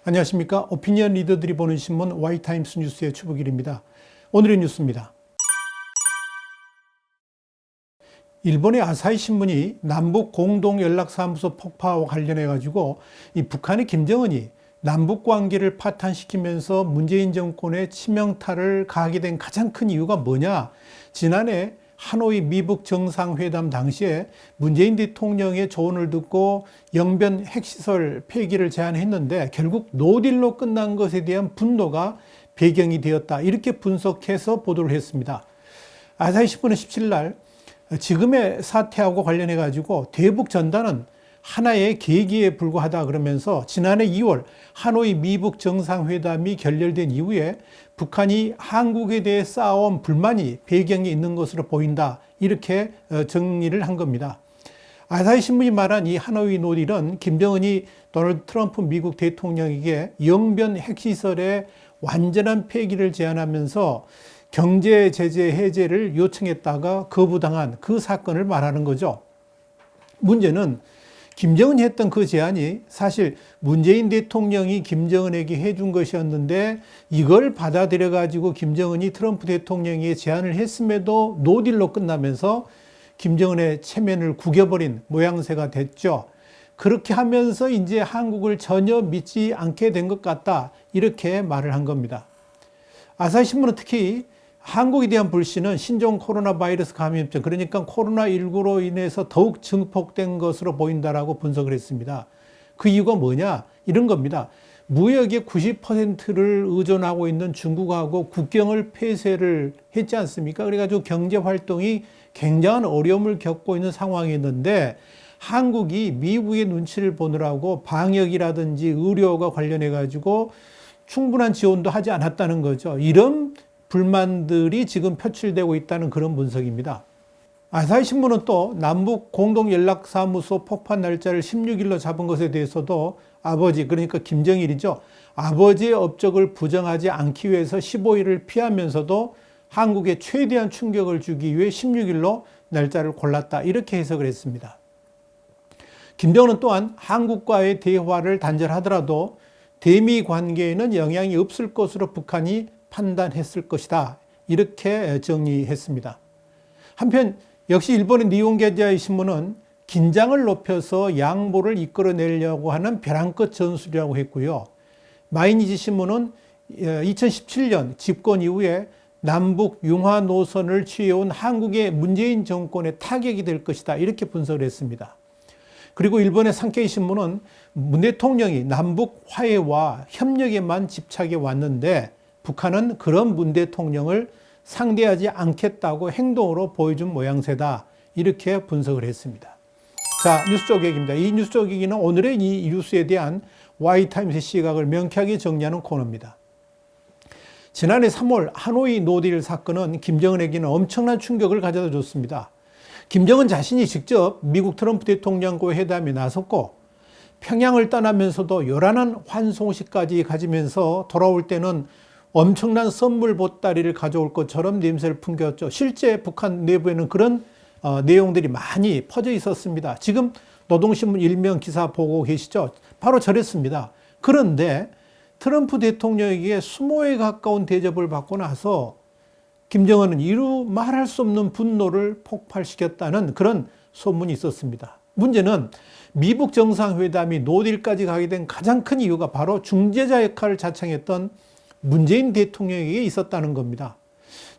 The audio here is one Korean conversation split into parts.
안녕하십니까. 오피니언 리더들이 보는 신문 Y타임스 뉴스의 추부길입니다. 오늘의 뉴스입니다. 일본의 아사히 신문이 남북 공동연락사무소 폭파와 관련해 가지고 이 북한의 김정은이 남북 관계를 파탄시키면서 문재인 정권의 치명타를 가하게 된 가장 큰 이유가 뭐냐? 지난해 하노이 미북 정상회담 당시에 문재인 대통령의 조언을 듣고 영변 핵시설 폐기를 제안했는데 결국 노딜로 끝난 것에 대한 분노가 배경이 되었다. 이렇게 분석해서 보도를 했습니다. 아사히 신문은 17일 날 지금의 사태하고 관련해 가지고 대북 전단은 하나의 계기에 불과하다 그러면서 지난해 2월 하노이 미북 정상회담이 결렬된 이후에 북한이 한국에 대해 쌓아온 불만이 배경에 있는 것으로 보인다. 이렇게 정리를 한 겁니다. 아사히 신문이 말한 이 하노이 노딜은 김정은이 도널드 트럼프 미국 대통령에게 영변 핵시설의 완전한 폐기를 제안하면서 경제 제재 해제를 요청했다가 거부당한 그 사건을 말하는 거죠. 문제는 김정은이 했던 그 제안이 사실 문재인 대통령이 김정은에게 해준 것이었는데 이걸 받아들여 가지고 김정은이 트럼프 대통령이 제안을 했음에도 노딜로 끝나면서 김정은의 체면을 구겨버린 모양새가 됐죠. 그렇게 하면서 이제 한국을 전혀 믿지 않게 된 것 같다. 이렇게 말을 한 겁니다. 아사히 신문은 특히 한국에 대한 불신은 신종 코로나 바이러스 감염증, 그러니까 코로나19로 인해서 더욱 증폭된 것으로 보인다라고 분석을 했습니다. 그 이유가 뭐냐? 이런 겁니다. 무역의 90%를 의존하고 있는 중국하고 국경을 폐쇄를 했지 않습니까? 그래가지고 경제 활동이 굉장한 어려움을 겪고 있는 상황이었는데 한국이 미국의 눈치를 보느라고 방역이라든지 의료와 관련해가지고 충분한 지원도 하지 않았다는 거죠. 이런 불만들이 지금 표출되고 있다는 그런 분석입니다. 아사히 신문은 또 남북 공동연락사무소 폭파 날짜를 16일로 잡은 것에 대해서도 아버지, 그러니까 김정일이죠. 아버지의 업적을 부정하지 않기 위해서 15일을 피하면서도 한국에 최대한 충격을 주기 위해 16일로 날짜를 골랐다. 이렇게 해석을 했습니다. 김정은은 또한 한국과의 대화를 단절하더라도 대미 관계에는 영향이 없을 것으로 북한이 판단했을 것이다. 이렇게 정리했습니다. 한편 역시 일본의 니혼게자의 신문은 긴장을 높여서 양보를 이끌어내려고 하는 벼랑 끝 전술이라고 했고요. 마이니지 신문은 2017년 집권 이후에 남북 융화 노선을 취해온 한국의 문재인 정권의 타격이 될 것이다. 이렇게 분석을 했습니다. 그리고 일본의 산케이 신문은 문 대통령이 남북 화해와 협력에만 집착해 왔는데 북한은 그런 문 대통령을 상대하지 않겠다고 행동으로 보여준 모양새다. 이렇게 분석을 했습니다. 자, 뉴스 쪼개기입니다. 이 뉴스 쪼개기는 오늘의 이 뉴스에 대한 Y타임스의 시각을 명쾌하게 정리하는 코너입니다. 지난해 3월 하노이 노딜 사건은 김정은에게는 엄청난 충격을 가져다 줬습니다. 김정은 자신이 직접 미국 트럼프 대통령과의 회담에 나섰고 평양을 떠나면서도 요란한 환송식까지 가지면서 돌아올 때는 엄청난 선물 보따리를 가져올 것처럼 냄새를 풍겼죠. 실제 북한 내부에는 그런 내용들이 많이 퍼져 있었습니다. 지금 노동신문 일면 기사 보고 계시죠? 바로 저랬습니다. 그런데 트럼프 대통령에게 수모에 가까운 대접을 받고 나서 김정은은 이루 말할 수 없는 분노를 폭발시켰다는 그런 소문이 있었습니다. 문제는 미북 정상회담이 노딜까지 가게 된 가장 큰 이유가 바로 중재자 역할을 자청했던 문재인 대통령에게 있었다는 겁니다.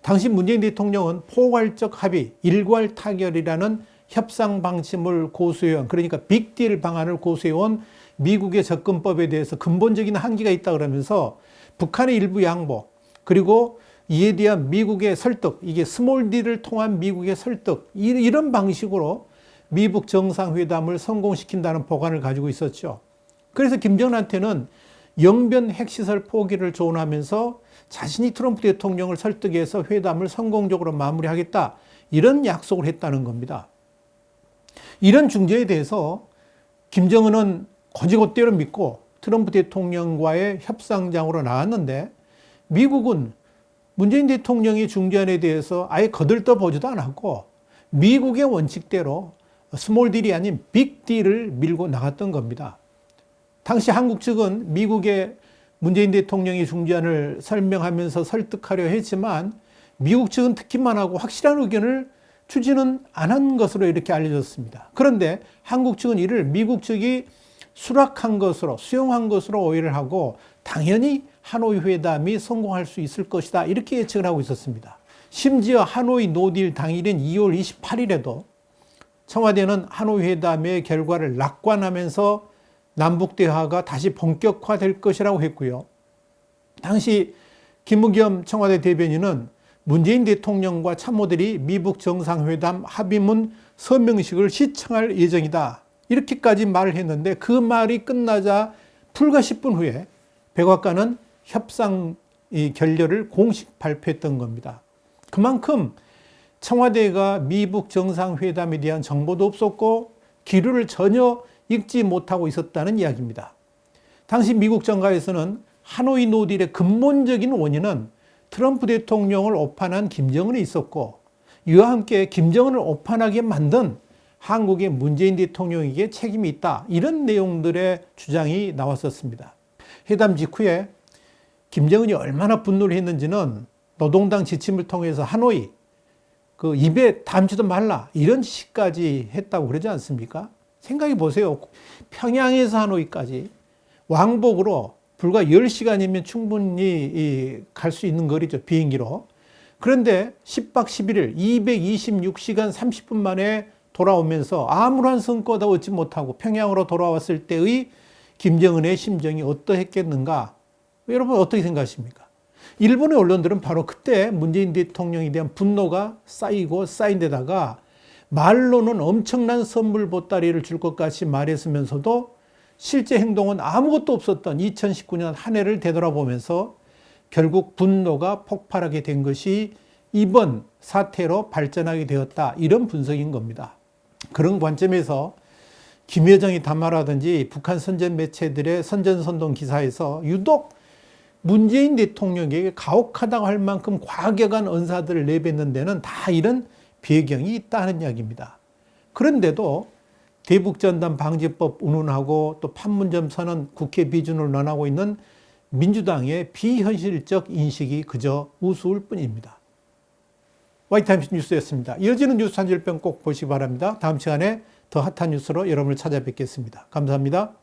당시 문재인 대통령은 포괄적 합의, 일괄 타결이라는 협상 방침을 고수해온, 그러니까 빅딜 방안을 고수해온 미국의 접근법에 대해서 근본적인 한계가 있다 그러면서 북한의 일부 양보, 그리고 이에 대한 미국의 설득, 이게 스몰 딜을 통한 미국의 설득, 이런 방식으로 미북 정상회담을 성공시킨다는 보관을 가지고 있었죠. 그래서 김정은한테는 영변 핵시설 포기를 조언하면서 자신이 트럼프 대통령을 설득해서 회담을 성공적으로 마무리하겠다. 이런 약속을 했다는 겁니다. 이런 중재에 대해서 김정은은 거지것대로 믿고 트럼프 대통령과의 협상장으로 나왔는데 미국은 문재인 대통령이 중재안에 대해서 아예 거들떠보지도 않았고 미국의 원칙대로 스몰 딜이 아닌 빅 딜을 밀고 나갔던 겁니다. 당시 한국 측은 미국의 문재인 대통령이 중재안을 설명하면서 설득하려 했지만 미국 측은 듣기만 하고 확실한 의견을 추진은 안 한 것으로 이렇게 알려졌습니다. 그런데 한국 측은 이를 미국 측이 수락한 것으로, 수용한 것으로 오해를 하고 당연히 하노이 회담이 성공할 수 있을 것이다, 이렇게 예측을 하고 있었습니다. 심지어 하노이 노딜 당일인 2월 28일에도 청와대는 하노이 회담의 결과를 낙관하면서 남북 대화가 다시 본격화될 것이라고 했고요. 당시 김의겸 청와대 대변인은 문재인 대통령과 참모들이 미북 정상회담 합의문 서명식을 시청할 예정이다, 이렇게까지 말을 했는데 그 말이 끝나자 불과 10분 후에 백악관은 협상 결렬을 공식 발표했던 겁니다. 그만큼 청와대가 미북 정상회담에 대한 정보도 없었고 기류를 전혀 읽지 못하고 있었다는 이야기입니다. 당시 미국 정가에서는 하노이 노딜의 근본적인 원인은 트럼프 대통령을 오판한 김정은이 있었고 이와 함께 김정은을 오판하게 만든 한국의 문재인 대통령에게 책임이 있다, 이런 내용들의 주장이 나왔었습니다. 회담 직후에 김정은이 얼마나 분노를 했는지는 노동당 지침을 통해서 하노이 입에 담지도 말라, 이런 지시까지 했다고 그러지 않습니까? 생각해 보세요. 평양에서 하노이까지 왕복으로 불과 10시간이면 충분히 갈 수 있는 거리죠, 비행기로. 그런데 10박 11일 226시간 30분 만에 돌아오면서 아무런 성과도 얻지 못하고 평양으로 돌아왔을 때의 김정은의 심정이 어떠했겠는가? 여러분 어떻게 생각하십니까? 일본의 언론들은 바로 그때 문재인 대통령에 대한 분노가 쌓이고 쌓인 데다가 말로는 엄청난 선물 보따리를 줄 것 같이 말했으면서도 실제 행동은 아무것도 없었던 2019년 한 해를 되돌아보면서 결국 분노가 폭발하게 된 것이 이번 사태로 발전하게 되었다, 이런 분석인 겁니다. 그런 관점에서 김여정이 담화라든지 북한 선전 매체들의 선전선동 기사에서 유독 문재인 대통령에게 가혹하다고 할 만큼 과격한 언사들을 내뱉는 데는 다 이런 배경이 있다는 이야기입니다. 그런데도 대북전단 방지법 운운하고 또 판문점 선언 국회 비준으로 논하고 있는 민주당의 비현실적 인식이 그저 우스울 뿐입니다. YTimes 뉴스였습니다. 이어지는 뉴스 한 줄평 꼭 보시기 바랍니다. 다음 시간에 더 핫한 뉴스로 여러분을 찾아뵙겠습니다. 감사합니다.